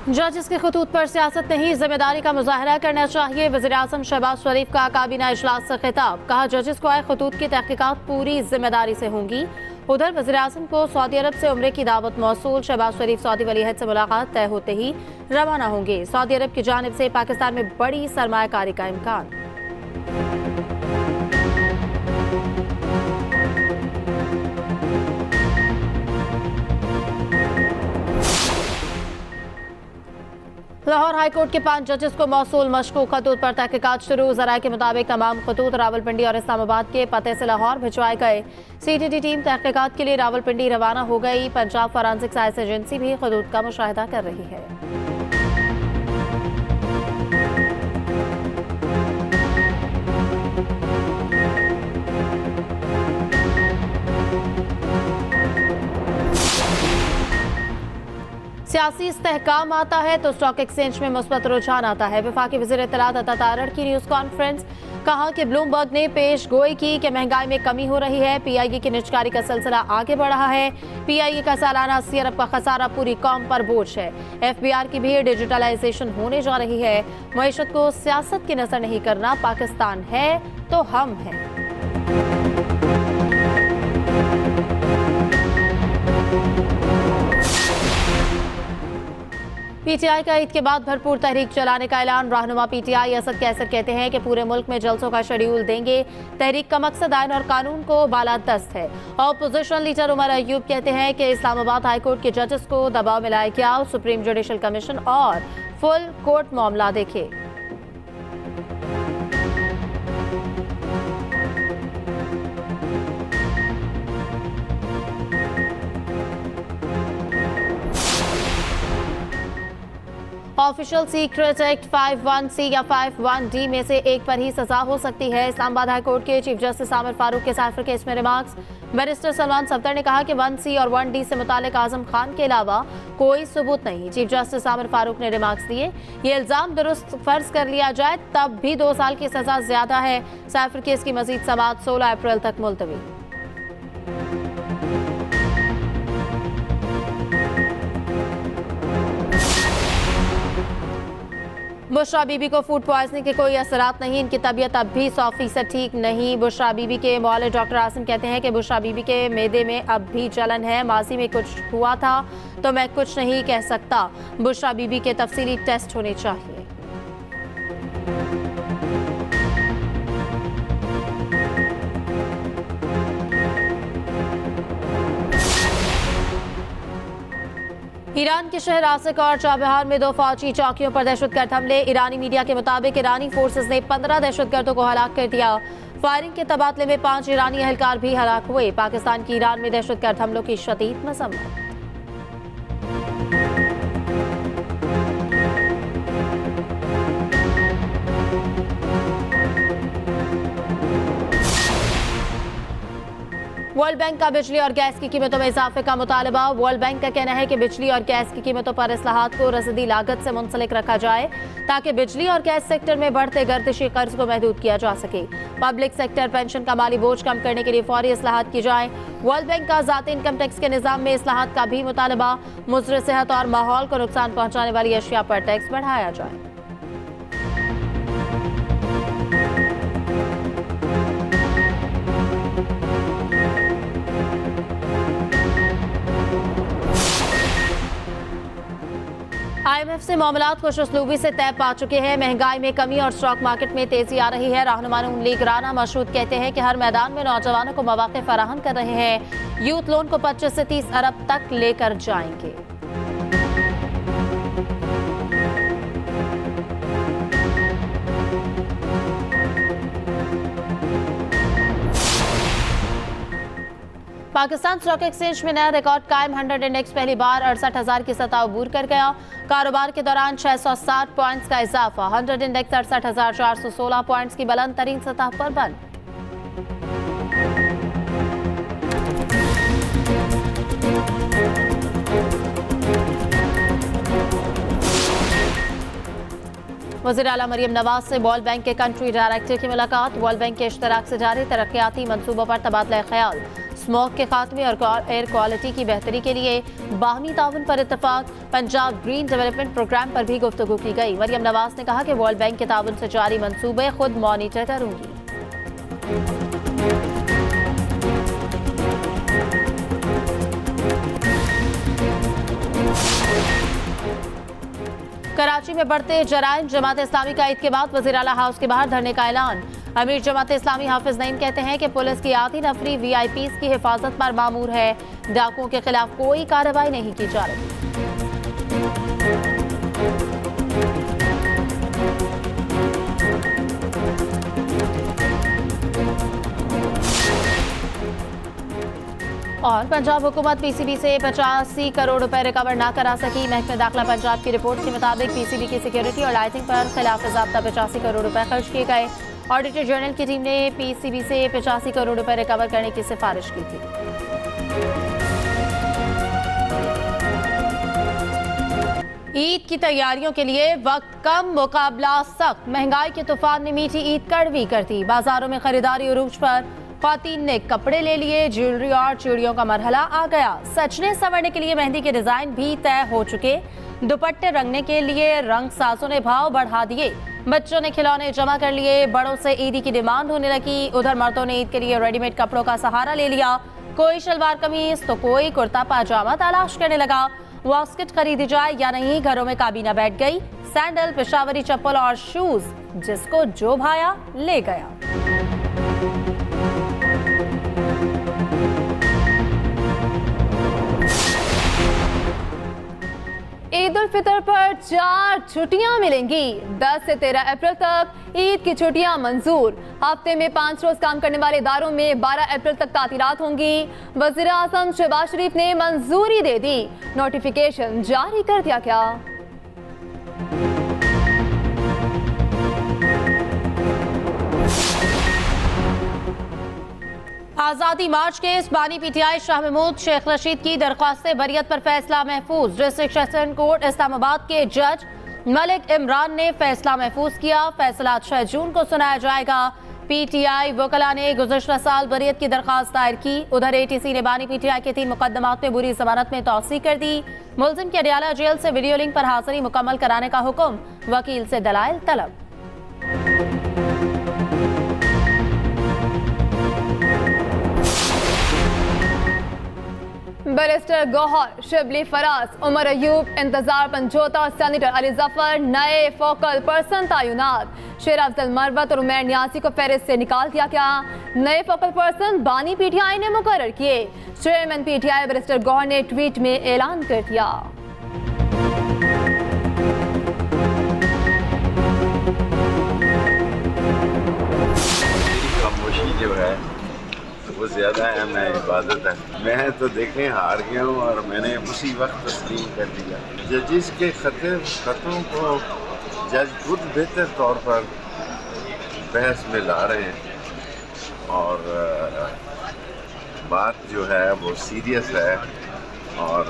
जजेस के खतूत पर सियासत नहीं, जिम्मेदारी का मुजाहरा करना चाहिए। वज़ीर-ए-आज़म शहबाज शरीफ का काबीना इजलास से खिताब, कहा जजेस को आए खतूत की तहकीकात पूरी जिम्मेदारी से होंगी। उधर वज़ीर-ए-आज़म को सऊदी अरब से उम्रे की दावत मौसूल, शहबाज शरीफ सऊदी वलीअहद से मुलाकात तय होते ही रवाना होंगे। सऊदी अरब की जानिब से पाकिस्तान में बड़ी सरमायाकारी का इम्कान। लाहौर हाईकोर्ट के 5 जजेस को मौसूल मशकूक खतूत पर तहकीकात शुरू। ज़राए के मुताबिक तमाम खतूत रावलपिंडी और इस्लामाबाद के पते से लाहौर भिजवाए गए। सीटीडी टीम तहकीकात के लिए रावलपिंडी रवाना हो गई। पंजाब फॉरेंसिक साइंस एजेंसी भी खतूत का मुशाहिदा कर रही है। सियासी इस्तेहकाम आता है तो स्टॉक एक्सचेंज में मुस्बत रुझान आता है। वफाकी वज़ीर इत्तलात अता तारड़ की न्यूज़ कॉन्फ्रेंस, कहा कि ब्लूमबर्ग ने पेश गोई की कि महंगाई में कमी हो रही है। पीआईए की निजकारी का सिलसिला आगे बढ़ रहा है। पीआईए का सालाना 80 अरब का खसारा पूरी कौम पर बोझ है। एफबीआर की भी डिजिटलाइजेशन होने जा रही है। मईशत को सियासत की नजर नहीं करना, पाकिस्तान है तो हम हैं। पीटीआई का ईद के बाद भरपूर तहरीक चलाने का ऐलान। रहनुमा पीटीआई असद कैसर कहते हैं कि पूरे मुल्क में जलसों का शेड्यूल देंगे। तहरीक का मकसद आइन और कानून को बालादस्त है। ऑपोजिशन लीडर उमर अयूब कहते हैं कि इस्लामाबाद हाईकोर्ट के जजेस को दबाव में लाया गया। सुप्रीम जुडिशल कमीशन और फुल कोर्ट मामला देखे। ऑफिशियल सीक्रेट एक्ट 51C या 51D में से एक पर ही सजा हो सकती है। इस्लामाबाद हाईकोर्ट के चीफ जस्टिस आमिर फारूक के साइफर केस में रिमार्क्स। बैरिस्टर सलमान सफदर ने कहा कि 1C और 1D से मुतालिक आजम खान के अलावा कोई सबूत नहीं। चीफ जस्टिस आमिर फारूक ने रिमार्क्स दिए, ये इल्जाम दुरुस्त फर्ज कर लिया जाए तब भी 2 साल की सजा ज्यादा है। साइफर केस की मजीद समाअत 16 अप्रैल तक मुलतवी। बुशरा बीबी को फूड पॉइजनिंग के कोई असरात नहीं। इनकी तबीयत अब भी 100% ठीक नहीं। बुशरा बीबी के मौलवी डॉक्टर आसिम कहते हैं कि बुशरा बीबी के मैदे में अब भी जलन है। माजी में कुछ हुआ था तो मैं कुछ नहीं कह सकता। बुशरा बीबी के तफसीली टेस्ट होने चाहिए। ईरान के शहर आसिक और चाबहार में 2 फौजी चौकियों पर दहशतगर्द हमले। ईरानी मीडिया के मुताबिक ईरानी फोर्सेस ने 15 दहशतगर्दों को हलाक कर दिया। फायरिंग के तबादले में 5 ईरानी एहलकार भी हलाक हुए। पाकिस्तान की ईरान में दहशतगर्द हमलों की शदीद मजम्मत। वर्ल्ड बैंक का बिजली और गैस की कीमतों में इजाफे का मुतालबा। वर्ल्ड बैंक का कहना है कि बिजली और गैस की कीमतों पर इस्लाहात को रसीदी लागत से मुंसलिक रखा जाए ताकि बिजली और गैस सेक्टर में बढ़ते गर्दिशी कर्ज को महदूद किया जा सके। पब्लिक सेक्टर पेंशन का माली बोझ कम करने के लिए फौरी इस्लाहात की जाए। वर्ल्ड बैंक का ज़ाती इनकम टैक्स के निज़ाम में इस्लाहात का भी मुतालबा। मुज़र सेहत और माहौल को नुकसान पहुँचाने वाली अशिया पर टैक्स बढ़ाया जाए। IMF से मामलात खुशउस्लूबी से तय पा चुके हैं। महंगाई में कमी और स्टॉक मार्केट में तेजी आ रही है। रहनुमा नून लीग राना मशहूद कहते हैं कि हर मैदान में नौजवानों को मौके फराहम कर रहे हैं। यूथ लोन को 25 से 30 अरब तक लेकर जाएंगे। पाकिस्तान स्टॉक एक्सचेंज में नया रिकॉर्ड कायम। 100 इंडेक्स पहली बार 68,000 की सतह अबूर कर गया। कारोबार के दौरान 660 पॉइंट्स का इजाफा। 100 इंडेक्स 68,416 पॉइंट्स की बुलंद तरीन सतह पर बंद। वज़ीर आला मरियम नवाज से वर्ल्ड बैंक के कंट्री डायरेक्टर की मुलाकात। वर्ल्ड बैंक के इश्तराक से जारी तरक्याती मंसूबों पर तबादला ख्याल। स्मॉग के खात्मे और एयर क्वालिटी की बेहतरी के लिए बाहमी ताउन पर इत्तेफाक। पंजाब ग्रीन डेवलपमेंट प्रोग्राम पर भी गुफ्तगू की गई। मरियम नवाज ने कहा कि वर्ल्ड बैंक के ताउन से जारी मंसूबे खुद मॉनिटर करूंगी। कराची में बढ़ते जराइम, जमात इस्लामी का ईद के बाद वज़ीर आला हाउस के बाहर धरने का ऐलान। अमीर जमात इस्लामी हाफिज नईम कहते हैं कि पुलिस की आती नफरी वीआईपीज़ की हिफाजत पर मामूर है। डाकुओं के खिलाफ कोई कार्रवाई नहीं की जा रही। और पंजाब हुकूमत पीसीबी से 85 करोड़ रुपए रिकवर ना करा सकी। महकमे दाखिला पंजाब की रिपोर्ट के मुताबिक पीसीबी की सिक्योरिटी और लाइटिंग पर खिलाफ ज़ाब्ता 85 करोड़ रुपए खर्च किए गए। ऑडिटर जनरल की टीम ने पीसीबी से 85 करोड़ रुपए रिकवर करने की सिफारिश की थी। ईद की तैयारियों के लिए वक्त कम, मुकाबला सख्त। महंगाई के तूफान ने मीठी ईद कड़वी कर दी। बाजारों में खरीदारी उरूज पर। ख्वातीन ने कपड़े ले लिए। ज्वेलरी और चूड़ियों का मरहला आ गया। सजने संवरने के लिए मेहंदी के डिजाइन भी तय हो चुके। दुपट्टे रंगने के लिए रंग साजों ने भाव बढ़ा दिए। बच्चों ने खिलौने जमा कर लिए। बड़ों से ईदी की डिमांड होने लगी। उधर मर्दों ने ईद के लिए रेडीमेड कपड़ों का सहारा ले लिया। कोई शलवार कमीज तो कोई कुर्ता पाजामा तलाश करने लगा। वास्केट खरीदी जाए या नहीं, घरों में काबीना बैठ गई। सैंडल, पेशावरी चप्पल और शूज जिसको जो भाया ले गया। ईद उल फितर पर 4 छुट्टियां मिलेंगी। 10 से 13 अप्रैल तक ईद की छुट्टियां मंजूर। हफ्ते में 5 रोज काम करने वाले इदारों में 12 अप्रैल तक तातीलात होंगी। वज़ीर आज़म शहबाज शरीफ ने मंजूरी दे दी। नोटिफिकेशन जारी कर दिया गया। आज़ादी मार्च केस, बानी पीटीआई शाह महमूद शेख रशीद की दरख्वास्त बरियत पर फैसला महफूज। डिस्ट्रिक्ट सेशन कोर्ट इस्लामाबाद के जज मलिक इमरान ने फैसला महफूज किया। फैसला 6 जून को सुनाया जाएगा। पीटीआई वकला ने गुज़श्ता साल बरियत की दरख्वास्त दायर की। उधर एटीसी ने बानी पीटीआई के 3 मुकदमात में बुरी जमानत में तौसीक कर दी। मुलजिम के अडियाला जेल से वीडियो लिंक पर हाजिरी मुकम्मल कराने का हुक्म। वकील से दलाइल तलब। बैरिस्टर गौहर, शिबली फराज, उमर अयूब, इंतजार पंजोता और सेनेटर अली जफर नए फोकल पर्सन तैनात। शेर अफजल मरवत और उमैर न्यासी को फहरिस्त से निकाल दिया गया। नए फोकल पर्सन बानी पीटीआई ने मुकर्रर किए। चेयरमैन पीटीआई बैरिस्टर गौहर ने ट्वीट में ऐलान कर दिया। खामोशी जो है वो ज़्यादा है ना इबादत है। मैं तो देखें हार गया हूँ और मैंने उसी वक्त तस्लीम कर लिया। जजिस के खतों को जज खुद बेहतर तौर पर बहस में ला रहे हैं और बात जो है वो सीरियस है और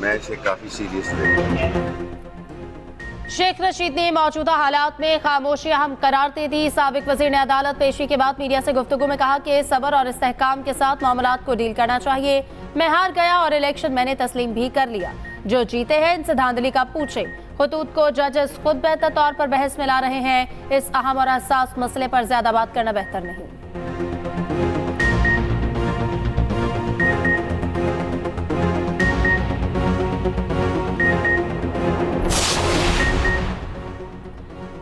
मैं इसे काफ़ी सीरियस लेता हूँ। शेख रशीद ने मौजूदा हालात में खामोशी अहम करार दे दी। साबिक वजीर ने अदालत पेशी के बाद मीडिया से गुफ्तगू में कहा कि सब्र और इस्तेहकाम के साथ मामलात को डील करना चाहिए। मैं हार गया और इलेक्शन मैंने तस्लीम भी कर लिया। जो जीते हैं इनसे धांधली का पूछे। खुतूत को जजेस खुद बेहतर तौर पर बहस में ला रहे हैं। इस अहम और हसास मसले पर ज्यादा बात करना बेहतर नहीं।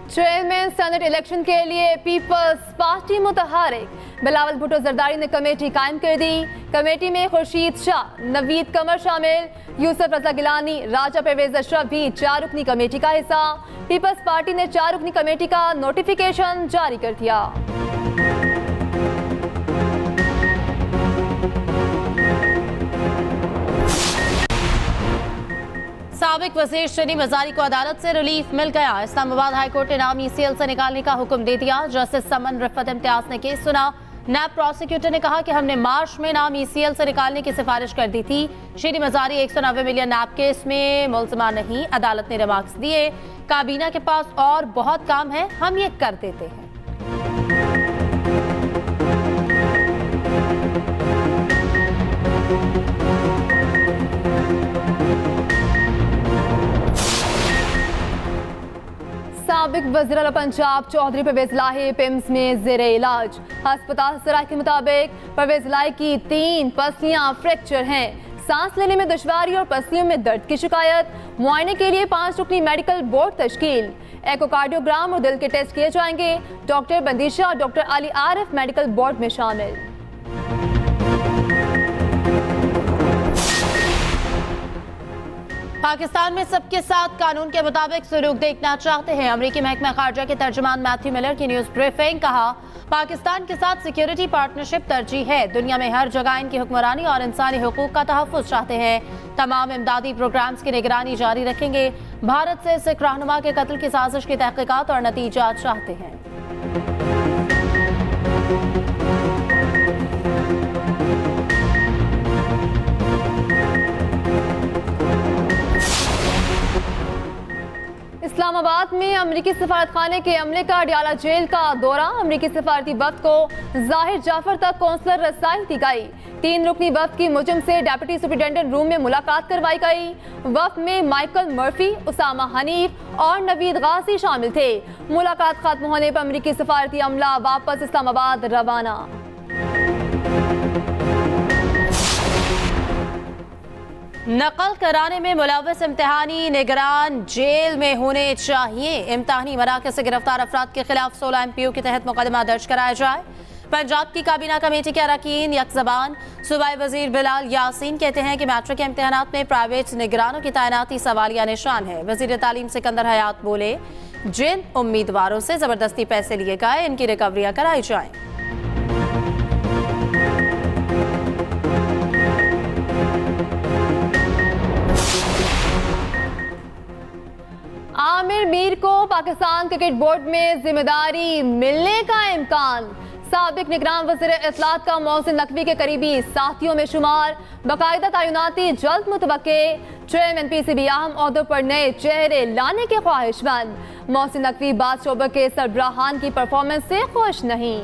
चेयरमैन सेनेट इलेक्शन के लिए पीपल्स पार्टी मुतहारिक। बिलावल भुट्टो जरदारी ने कमेटी कायम कर दी। कमेटी में खुर्शीद शाह, नवीद कमर शामिल। यूसुफ रजा गिलानी, राजा परवेज अशरफ भी 4 रुकनी कमेटी का हिस्सा। पीपल्स पार्टी ने 4 रुकनी कमेटी का नोटिफिकेशन जारी कर दिया। साबिक वजीर शनी मजारी को अदालत से रिलीफ मिल गया। इस्लामाबाद हाईकोर्ट ने नाम ईसीएल से निकालने का हुक्म दे दिया। जस्टिस समन रिफत इम्तियाज ने केस सुना। नैब प्रोसिक्यूटर ने कहा कि हमने मार्च में नाम ईसीएल से निकालने की सिफारिश कर दी थी। शनी मजारी 190 मिलियन नैब केस में मुलजिमा नहीं। अदालत ने रिमार्क्स दिए, काबीना के पास और बहुत काम है, हम ये कर देते हैं। वज़ीर आला पंजाब चौधरी परवेज लाही पिम्स में ज़ेरे इलाज। अस्पताल सराय के मुताबिक परवेज लाही की 3 पसलियां फ्रैक्चर हैं। सांस लेने में दुश्वारी और पसलियों में दर्द की शिकायत। मुआयने के लिए 5 रुकनी मेडिकल बोर्ड तश्कील। एकोकार्डियोग्राम और दिल के टेस्ट किए जाएंगे। डॉक्टर बंदीशा और doctor Ali Arif medical board में शामिल। पाकिस्तान में सबके साथ कानून के मुताबिक सलूक देखना चाहते हैं। अमरीकी महकमा खारजा के तर्जुमान मैथ्यू मिलर की न्यूज़ ब्रीफिंग। कहा, पाकिस्तान के साथ सिक्योरिटी पार्टनरशिप तरजीह है। दुनिया में हर जगह इनकी हुक्मरानी और इंसानी हुकूक का तहफ़्फ़ुज़ चाहते हैं। तमाम इमदादी प्रोग्राम्स की निगरानी जारी रखेंगे। भारत से सिख रहनुमा के कत्ल की साजिश की तहकीकात और नतीजा चाहते हैं। इस्लामाबाद में अमरीकी सफारत खाने के अमले का अडियाला जेल का दौरा। अमरीकी सफारती वफ्द को जाहिर जाफर तक कौंसलर रसाई दी गई। 3 रुकनी वफ्द की मुजम से डेप्यूटी सुपरिटेंडेंट रूम में मुलाकात करवाई गई। वफ्द में माइकल मर्फी, उसामा हनीफ और नवीद गाजी शामिल थे। मुलाकात खत्म होने पर अमरीकी सफारती अमला वापस इस्लामाबाद रवाना। नकल कराने में मुलव्वस इम्तिहानी निगरान जेल में होने चाहिए। इम्तिहानी मराकज़ से गिरफ्तार अफराद के खिलाफ 16 MPO के तहत मुकदमा दर्ज कराया जाए। पंजाब की काबीना कमेटी के अरकान यकज़बान सूबाई वजीर बिलाल यासीन कहते हैं कि मैट्रिक के इम्तिहानात में प्राइवेट निगरानों की तैनाती सवालिया निशान है। वजीर तालीम सिकंदर हयात बोले, जिन उम्मीदवारों से जबरदस्ती पैसे लिए गए इनकी रिकवरियां कराई जाएं। आमिर मीर को पाकिस्तान क्रिकेट बोर्ड में जिम्मेदारी मिलने का इम्कान। साबिक निगरान वज़ीर इत्तलात का मोहसिन नकवी के करीबी साथियों में शुमार। बाकायदा तैनाती जल्द मुतवक्के। चेयरमैन PCB अहम ओहदों पर नए चेहरे लाने के ख्वाहिशमंद। मोहसिन नकवी बाद शोबे के सरबराहान की परफॉर्मेंस से खुश नहीं।